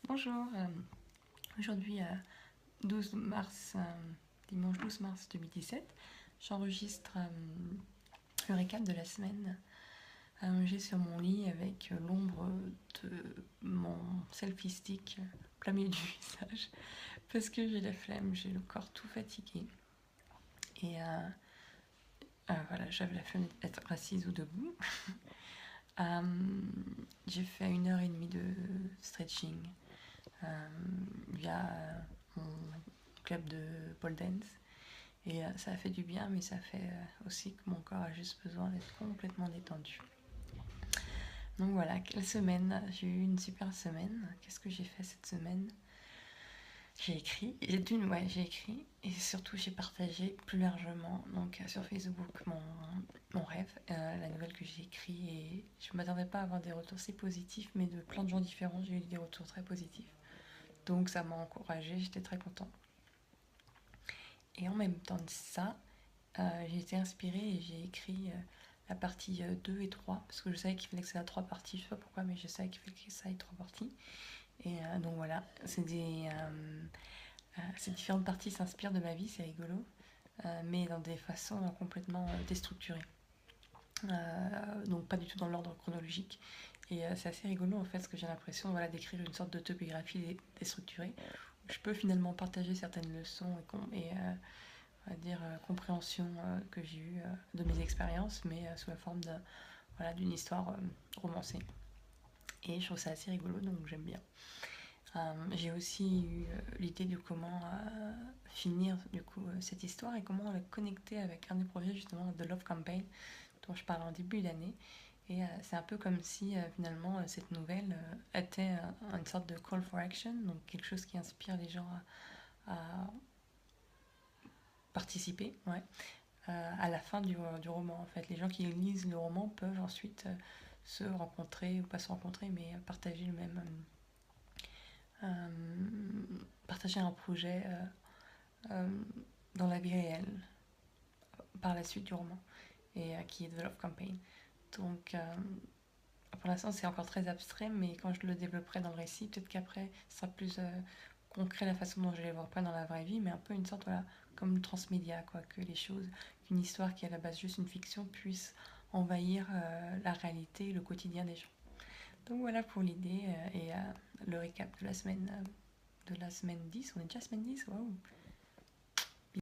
Bonjour, aujourd'hui 12 mars, dimanche 12 mars 2017, j'enregistre le récap de la semaine. J'ai sur mon lit avec l'ombre de mon selfie stick plein milieu du visage parce que j'ai la flemme, j'ai le corps tout fatigué et voilà, j'avais la flemme d'être assise ou debout. J'ai fait 1 heure et demie de stretching via mon club de pole dance et ça a fait du bien, mais ça fait aussi que mon corps a juste besoin d'être complètement détendu. Donc voilà, quelle semaine. J'ai eu une super semaine. Qu'est-ce que j'ai fait cette semaine? J'ai écrit, j'ai écrit et surtout j'ai partagé plus largement donc sur Facebook mon rêve, la nouvelle que j'ai écrit, et je ne m'attendais pas à avoir des retours si positifs, mais de plein de gens différents j'ai eu des retours très positifs. Donc ça m'a encouragée, j'étais très contente. Et en même temps de ça, j'ai été inspirée et j'ai écrit la partie 2 et 3 parce que je savais qu'il fallait que ça ait 3 parties, je sais pas pourquoi, mais je savais qu'il fallait que ça ait 3 parties. Et donc voilà, ces différentes parties s'inspirent de ma vie, c'est rigolo, mais dans des façons complètement déstructurées. Donc pas du tout dans l'ordre chronologique. Et c'est assez rigolo en fait, parce que j'ai l'impression d'écrire une sorte d'autobiographie déstructurée. Où je peux finalement partager certaines leçons et on va dire, compréhension que j'ai eue de mes expériences, mais sous la forme d'une histoire romancée. Et je trouve ça assez rigolo, donc j'aime bien. J'ai aussi eu l'idée de comment finir du coup cette histoire et comment la connecter avec un des projets justement de Love Campaign dont je parle en début d'année. Et c'est un peu comme si finalement cette nouvelle était une sorte de call for action, donc quelque chose qui inspire les gens à participer, ouais, à la fin du roman. En fait, les gens qui lisent le roman peuvent ensuite se rencontrer, ou pas se rencontrer, mais partager le même, partager un projet dans la vie réelle par la suite du roman, et qui est The Love Campaign. Donc pour l'instant c'est encore très abstrait, mais quand je le développerai dans le récit, peut-être qu'après ce sera plus concret la façon dont je les vois pas dans la vraie vie, mais un peu une sorte, voilà, comme transmédia, quoi, que les choses, qu'une histoire qui est à la base juste une fiction puisse envahir la réalité, le quotidien des gens. Donc voilà pour l'idée et le récap de la semaine 10. On est déjà semaine 10, waouh.